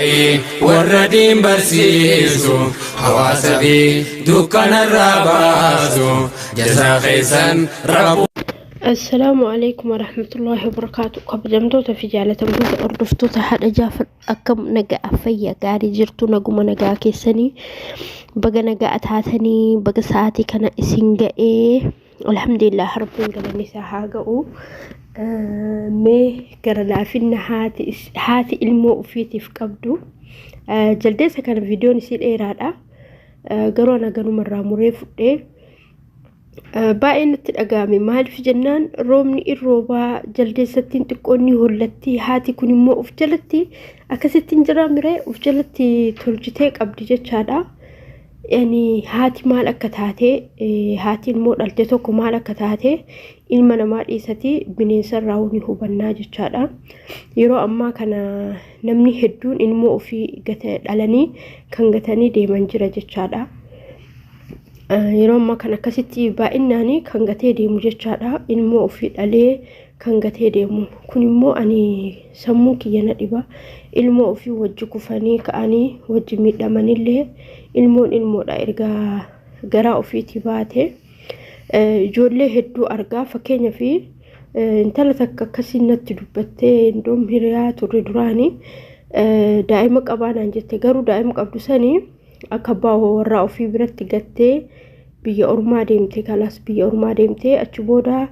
كأي وردين برسيسو حواس في دكان الراباسو جزا خيسان ربو. السلام عليكم ورحمة الله وبركاته. كبجمتو في جالة مدود أردفتو تحد جافر أكم نجا أفيا قاري جرتو نجوم نجا كيسني بقى نجا أتهاتني بقى ساعتي كان إسنجا الحمد لله رب العالمين ساحاجو مي قرلا فينا هاتي المو فيتي في كبدو جلديسا كان فيديو نسيل إيرادا قرونا قرو مرة مريف باين تلقامي مال في جنان رومني الروبا جلدي ستين تكوني هولتي هاتي كوني مو افجلتي اكستين جرامري افجلتي ترجتيك ابدي جتشادا يعني هاتي مال اكتاتي هاتي المود التتوكو مال اكتاتي ilma namaa dhiisati bineensa raawuni hubannaa jechaadha. Yeroo ammaa kana namni hedduun ilmoo ofii dhalanii kan gatanii deeman jira jechaadha. Yeroo ammaa kana akkasitti baay'inaanii kan gatee deemu jechaadha. Ilmoo ofii dhalee kan gatee deemu kun immoo ani sammuu kiyya na dhiba. Ilmoo ofii wajji kufanii ka'anii wajji miidhamanillee ilmoodha erga garaa ofiitii baate ijoollee hedduu argaa. Fakkeenya fi intala takka akkasii natti dubbattee indoom hiriyaa turre duraanii daa'ima qabaanaan jette. Garuu daa'ima qabdu sanii akka baahoo warraa ofii biratti gattee biyya ormaa deemte. Kalaas biyya ormaa deemte achi booda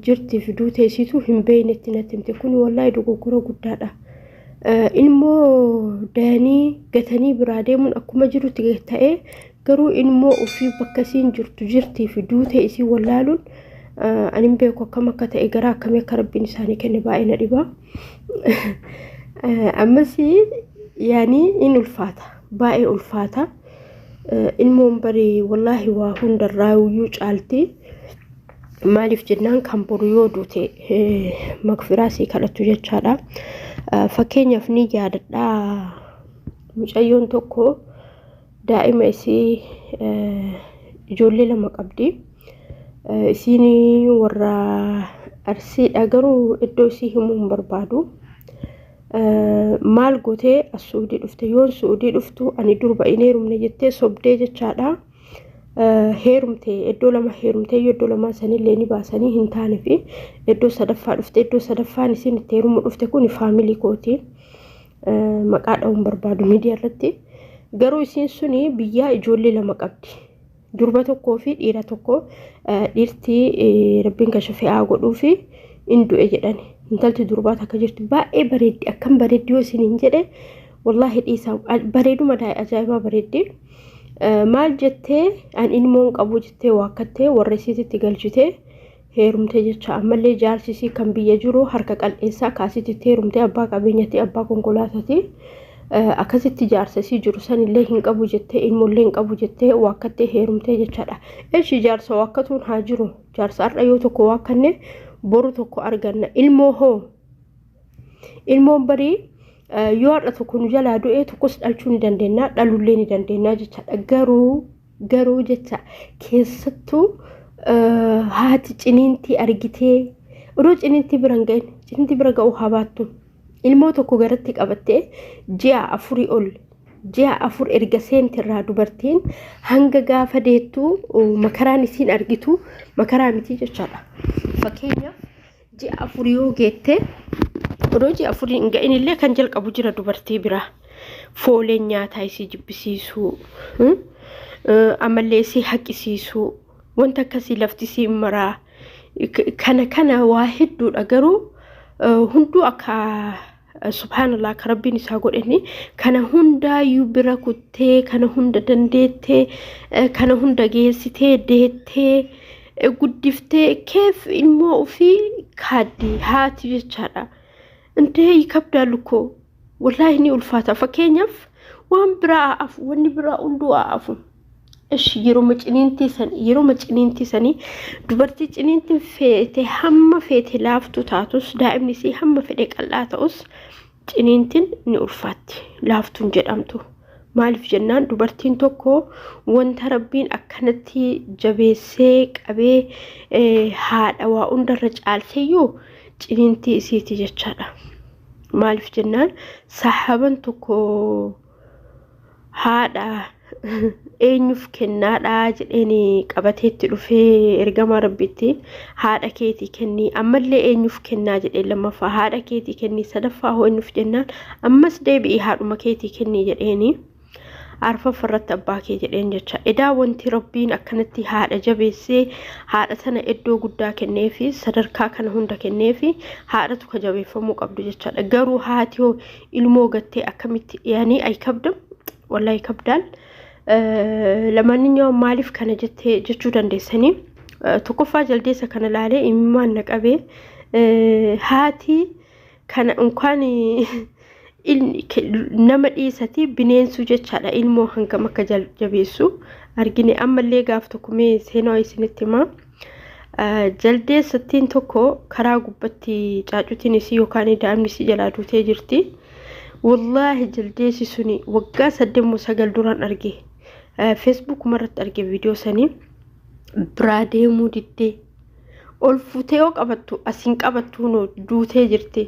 jirti fiduu teessitu hin beeynetti natti himte. Kun wallahi dogoggora guddaadha. Ilmoo daanii gatanii biraa deemuun akkuma jirutti ta'ee garuu ilmoo ofii bakka siin jirti fiduu teessii wallaaluun ani beeku akkam akka ta'e garaa akkamii akka rabbiin isaanii kenne baay'ee na dhiba. Ammas yaani in ulfaata baay'ee ulfaata. Ilmoon bari wallahi waa hundarraa iyyuu caalti. Maaliif jennaan kan boru yoo duute magfiraasii kadhattu jechaadha. Fakkeenyaaf ni yaadadha mucayyoon tokko daa'ima isii ijoollee lama qabdi. Isiin warra Arsiidha garuu iddoo isii himuu hin barbaadu. Maal gootee as-Suudii dhufte. Yoon Suudii dhuftu ani durba in heerumne jettee sobdee jechaadha. Heerumte iddoo lama heerumte iddoo lama sanillee ni baasanii hin taane fi iddoo sadaffaa dhufte. Iddoo sadaffaan isiin itti heerumuu dhufte kun faamilii kooti. Maqaa dha'uun barbaadu miidiyaa irratti. Garuu isiin suni biyyaa ijoollee lama qabdi. Durba tokkoo fi dhiira tokko. Dhiirti rabbiin kashafee godhuu fi in du'e jedhani. Intalti durbaa takka jirti baay'ee bareeddi. Akkam bareeddi yoo isiniin jedhe wallahi dhiisaa bareeduma daa'e ajaa'ibaa bareeddi. Maal jettee an ilmoon qabu jettee waakkattee warra isiitti galchitee heerumte jecha. Ammallee jaarsisii kan biyya jiru harka qal'eessaa kaasitti heerumte abbaa qabeenyatti abbaa konkolaataati. Akkasitti jaarsisii jiru sanillee hin qabu jettee ilmoollee hin qabu jettee waakkattee heerumte jechaadha. Eeshi jaarsa waakkatuun haa jiru. Jaarsa har'a yoo tokko waakkanne boru tokko arganna. Ilmoo hoo ilmoon barii yoo har'a tokko nu jalaa du'e tokkos dhalchuu ni dandeenya dhalullee ni dandeenya jechaadha. Garuu jecha keessattuu haati ciniintii argitee odoo ciniintii bira hin ga'in ciniintii bira ga'uu haa baattu. Ilmoo tokko garatti qabattee ji'a 4 ol ji'a 4 erga seentirraa dubartiin hanga gaafa deettu makaraan isiin argitu makaraa miti jechaadha. Fakkeenyaaf ji'a 4 yoo geette odoo ji'a 4 hin ga'inillee kan jalqabu jira dubartii biraa. Fooleen nyaataa isii jibbisiisuu amallee isii haqisiisuu wanta akkasii lafti isii maraa kana waa hedduudha. Garuu hunduu akka subhanallah ka rabbiin isaa godhani kana hunda bira kuttee kana hunda dandeettee kana hunda geessitee deettee guddiftee keef ilmoo ofii kaaddi haati jechaadha. Intee yikabdalu ko wallahi ni ulfaata. Fakkeenyaaf waan biraa afu wanni biraa hunduu afu. Yeroo maciniintii sanii dubartii ciniintiin feete hamma feete laaftu taatus daa'imni isii hamma fedhe qal'aa ta'us ciniintiin ni ulfaatti laaftuun jedhamtu. Maaliif jennaan dubartiin tokko wanta rabbiin akkanatti jabeessee qabee haadha waa hundarra caalseeyyuu ciniintii isiiti jechaadha. maaliif jennaan sahaban tokko haadha eenyuuf kennaadha jedheni qabateetti dhufee ergama rabbitti haadha keetii kenni ammallee eenyuuf kennaa jedhee lammaffaa haadha keetii kenni sadaffaa hoo eenyuuf jennaan ammas deebi'ii haadhuma keetii kenni jedheeni arfaffaa irratti abbaa kee jedheen jecha edaa wanti rabbiin akkanatti haadha jabeessee haadha sana iddoo guddaa kenneefi sadarkaa kana hunda kenneefi haadhatu ka jabeeffamuu qabdu jechaadha garuu haati hoo ilmoo gattee akkamitti yaani ay kabdam wallahi kabdal lamanniyo maaliif kana jechuu dandeessanii tokkoffaa jaldeessa kana laalee imimmaan naqabee haati kana unkaan nama dhiisati bineensu jechaadha ilmoo hangam akka jabeessu argine ammallee gaaf tokko mee seenaa isinitti himaa jaldeessattiin tokko karaa gubbatti caacutiin isii yookaan daa'imni isii jalaa duutee jirti wallahi jaldeessi suni waggaa 8 duraan arge Facebook marratti arge viidiyoo sanii biraa deemuu diddee ol fuutee oo qabattu asiin qabattu no duutee jirti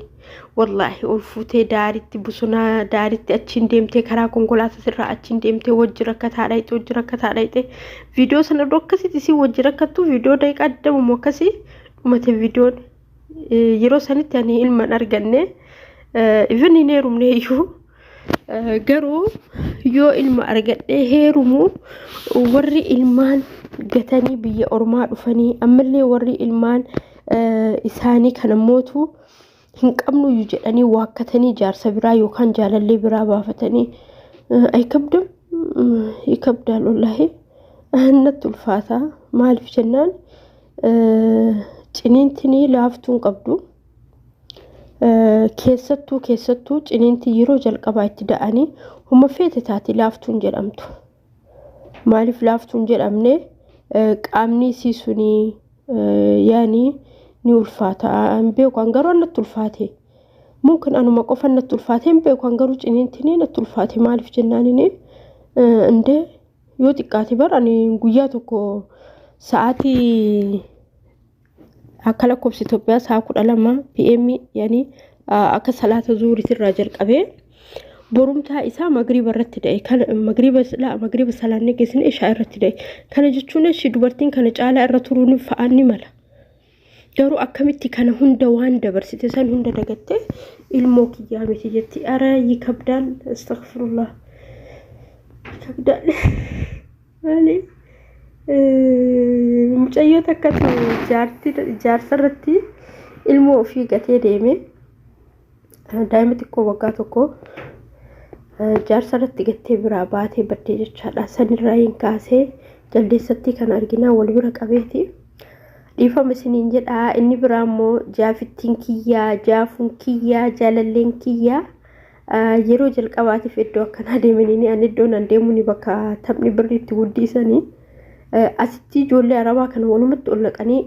wallahi ol fuutee daaritti busuna daaritti achiin deemtee karaa konkolaataa sirraa achiin deemtee wajji rakkataadhaayite viidiyoo sana dokkasitti si wajji rakkattu viidiyoo daqiiqaa addamu akkasii dhumate viidiyoon yeroo sanitti ani ilman arganne even hin heerumne iyyuu garuu yoo ilma argadhee heerumu warri ilmaan gatanii biyya ormaa dhufanii ammallee warri ilmaan isaanii kana mootu hin qabnu jedhanii waakkatanii jaarsa biraa yookaan jaalallee biraa baafatanii ay kabdam ikabdal wallahi annat ulfaata maaliif jennaan ciniintinii laaftuun qabdu keessattuu ciniinti yeroo jalqabaa itti da'anii humma feete taati laaftuun jedhamtu maaliif laaftuun jedhamne qaamni siisuni yaani ni ulfaata beeku angaroo annat ulfaate mumkin anuma qofa annat ulfaate beeku angaroo ciniintinii annat ulfaate maaliif jennaanini inde yoo xiqqaate barani guyyaa tokko sa'aatii akka lakkoofsa Itoophiyaa sa'a 12 PM yani akka salaata zuhuriitirraa jalqabee borumtaa isaa magriba irratti da'e kan magriba salaanne geessin ishaa irratti da'e kana jechuun shi dubartiin kana caalaa irra turuun fa'aanni mala garuu akkamitti kana hunda waan dabarsite san hunda dagatte ilmoo kiyyaa miti jetti ara yikabdaan astaghfirullah kabdaan wali mucayyoo takkatu jaarsarratti ilmoo ofii gatee deeme daa'ima xiqqoo waggaa tokko jaarsarratti gattee biraa baatee baddee jechaadha sanirraa hin kaasee jaldeessatti kan arginaa wal bira qabeeti dhiifama isiniin jedhaa inni biraa immoo jaafittiin kiyyaa jaafuun kiyyaa jaalalleen kiyyaa yeroo jalqabaatiif iddoo akkanaa deemanii ani iddoon an deemuni bakka taphni birriitti guddiisanii asitti ijoollee arabaa kana walumatti ol naqanii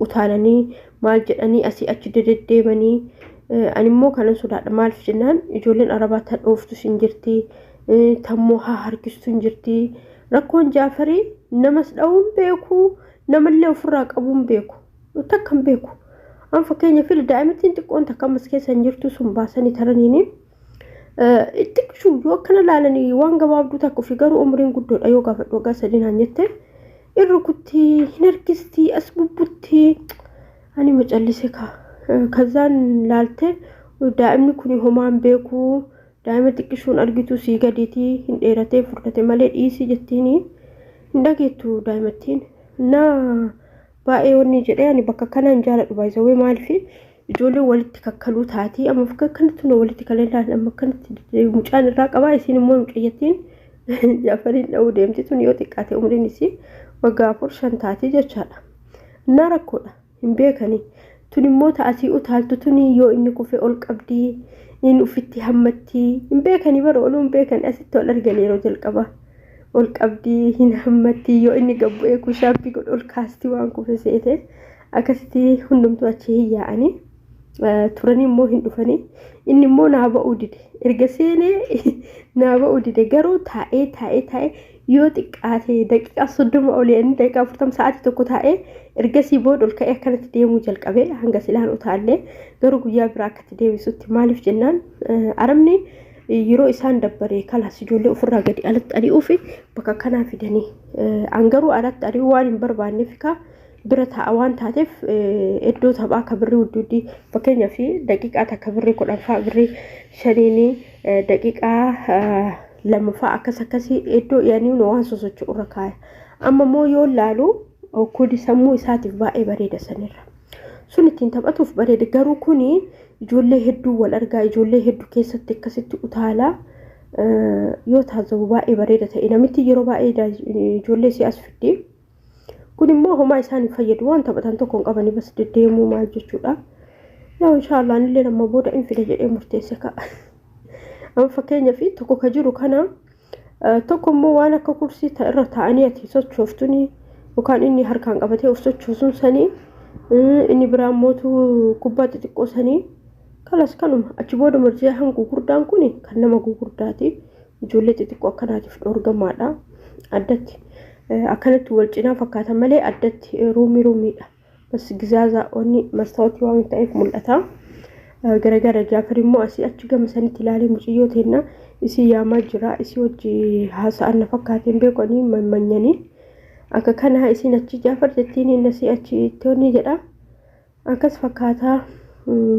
utaalanii maal jedhanii asii achi deddeemanii animmoo kana sodaadha maaliif jennaan ijoolleen arabaa ta dhooftu sin jirti tammoo haa harkistu hin jirti rakkoon jaafarii namas dha'uun beeku namallee ofirraa qabuun beeku takkan beeku an fakkeenya fil daa'imattiin xiqqoon takka ammas keessa hin jirtu sun baasanii taraniini xiqqishuu yoo akkana laalanii waan gabaabduu takka ofii garuu umriin guddoodha yoo gaafadhu waggaa 3 naan jette irra kutti hin harkisti as bubbutti ani macallise kazaan laalte daa'imni kun homaan beeku daa'ima xiqqishuun argitu sii gadiitii hin dheeratee furdate malee dhiisii jettiini hin dhageettu daa'imattiin na baay'ee wanni jedhee ani bakka kanaan jaaladhu baay'isawee maaliif ijoollee walitti kakkaluu taati amma fakka kanatti no walitti kaleelaan amma kanatti mucaan irraa qabaa isiin immoo mucayyattiin jaafariin dha'uu deemti tun yoo xiqqaate umriin isii waggaa 4-5 taati jechaadha na rakkoodha hin beekanii tun immoo ta'asii utaaltu tun yoo inni kufee ol qabdii inni ufitti hammatti hin beekanii bara oluun beekanii asitti ol argan yeroo jalqaba ol qabdii hin hammatti yoo inni gabbu'ee kushaappii godhu ol kaasti waan kufe seete akkasitti hundumtuu achi yaa'anii turanii immoo hin dhufanii inni immoo naa ba'uu dide erga seenee naa ba'uu dide garuu taa'ee yoo xiqqaate daqiiqaa 30 olii inni daqiiqaa 40 sa'aatii tokko taa'ee ergasii booda ol ka'ee akkanatti deemuu jalqabee hanga silaan utaallee garuu guyyaa biraa akkatti deebisutti maaliif jennaan arabni yeroo isaan dabbaree kalaas ijoollee ofirraa gadi alatti ari'uufi bakka kanaa fidanii angaruu alatti ari'uu waan hin barbaanneef ka bira taa'a waan taateef iddoo taphaa akka birrii huddii fakkeenyaa fi daqiiqaa takka birrii 10 fa'aa birrii 5 daqiiqaa lamaffaa akkasii iddoo yaanii waan sosocho'u irra kaaya amma moo yoo laalu kudi sammuu isaatiif baay'ee bareeda sanirra sun ittiin taphatuuf bareeda garuu kuni ijoollee hedduu wal argaa ijoollee hedduu keessatti akkasitti utaalaa yoo taazabu baay'ee bareeda ta'e namitti yeroo baay'ee ijoollee si'as fidee kun immoo homaa isaanii fayyadu waan taphatan tokkoon qabanii bas deddeemuu maal jechuudha yaa inshallah illee nama booda in fida jedhee murteesse ka'a amma fakkeenya fi tokko ka jiru kana tokko immoo waan akka kursii irra taa'anii ati sochooftuni yookaan inni harkaan qabatee of sochoosuun sanii inni biraan mootu kubbaa xixiqqoo sanii kalas kanuma achi booda marjaa han gugurdaan kuni kan nama gugurdaati ijoollee xixiqqoo akkanaatiif dhoorgamaadha addatti akkanatti wal cinaa fakkaatan malee addatti ruumiidha bas gizaaza onni mastaawati waan ta'eef mul'ata garagara Jaafar immoo asii achi gama sanitti ilaalee muciyyoo teenna isii yaamaa jira isii wajji haasa'an fakkaateen beekanii mammanyanii akka kana isiin achi Jaafar jettiin inni asii achi toonni jedha akkas fakkaataa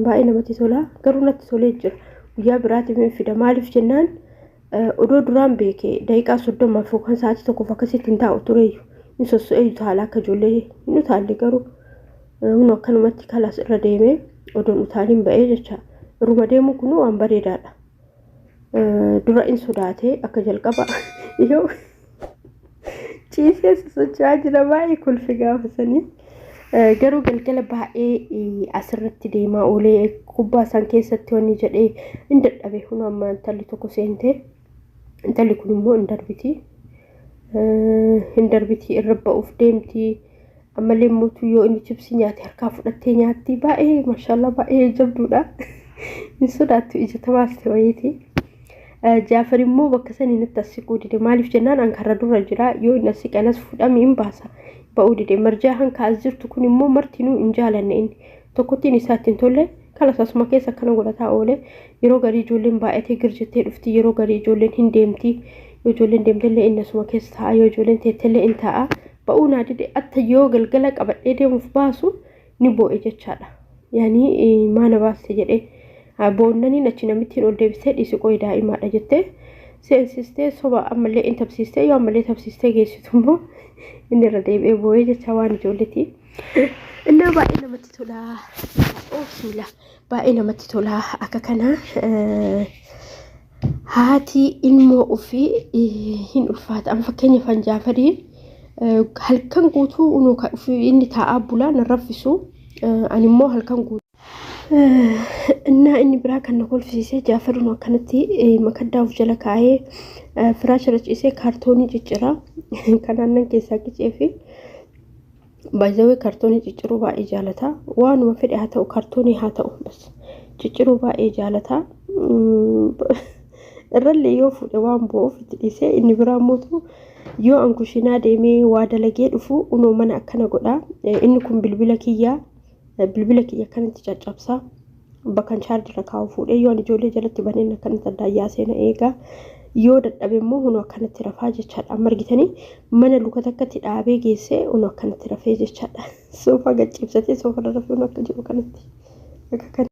baay'ee namatti tola garuu natti tolee jira guyyaa biraatiif fida maaliif jennaan odoo duraan beekee daqiiqaa 30 yookaan sa'aatii tokko akkasitti hin taa'u tureeyyu in sosso'ee taala akka ijoollee hin utaalle garuu hundi akkanumatti kalaas irra deemee odoon utaaliin ba'ee jecha irruma deemu kun waan bareedaadha dura in sodaatee akka jalqaba yoo ciisee sosocho'aa jira baay'ee kolfi gaafasanii garuu galgala baay'ee asirratti deemaa oolee kubbaa san keessatti wanni jedhee hin dadhabe kun amma intalli tokko seentee intalli kun immoo hin darbiti irra ba'uuf deemti ammallee mootu yoo inni chipsii nyaate harkaa fudhattee nyaatti baay'ee mashallah baay'ee jabduudha hin sodaattu ija tabaaste wayiiti Jaafar immoo bakka sanii natti asiquu dide maaliif jennaan an karra dura jira yoo inni asiqanas fudhamee hin baasa ba'uu dide marjaa hanka as jirtu kun immoo martinuu hin jaalanne inni tokkottiin isaatti hin tolle kalas asuma keessa akkana godhataa oole yeroo garii ijoolleen baay'atee girjettee dhufti yeroo garii ijoolleen hin deemti yoo ijoolleen deemtellee inni asuma keessa taa'a yoo ijoolleen teettellee in taa'a ba'uu naa dide atta yoo galgala qabadhee deemuuf baasu ni boo'e jechaadha yaanii maana baaste jedhee boonnaniin achi namittiin ol deebisee dhiisiqoo daa'imaadha jettee seensistee soba ammallee in tabsiistee yoo ammallee tabsiistee geessitu immoo inni irra deebi'ee boo'ee jecha waan ijoolleeti innaa baay'ee namatti tola bismillah baay'ee namatti tola akka kana haati ilmoo ofii hin ulfaata amma fakkeenya fan Jaafarii halkan guutuu inni taa'aa bulaa na raffisu ani immoo halkan guutuu inni biraa kan na kolfisiisee Jaafaruun akkanatti makaddaa of jala kaa'ee firaasha irra ciisee kaartoonii ciccira kan aannan keessaa qicee fi baay'ee kaartoonii cicciruu baay'ee jaalata waanuma fedhe haa ta'u kaartoonii haa ta'u bas cicciruu baay'ee jaalata irrallee yoo fuudhe waan bo'uuf itti dhiisee inni biraa mootu yoo an kushinaa deemee waa dalagee dhufu unoo mana akkana godha inni kun bilbila kiyya akkanatti caccabsaa bakkan chaarjira kaa'u fuudhee yoo an ijoollee jalatti baneen akkanatti addaayyaa seena eegaa yoo dadhabe immoo hunoo akkanatti rafaa jechaadha amma argitanii mana luka takkatti dhaabee geessee hunoo akkanatti rafee jechaadha soofa gaccibsatee soofa rafee hunoo akka jiru kanatti akka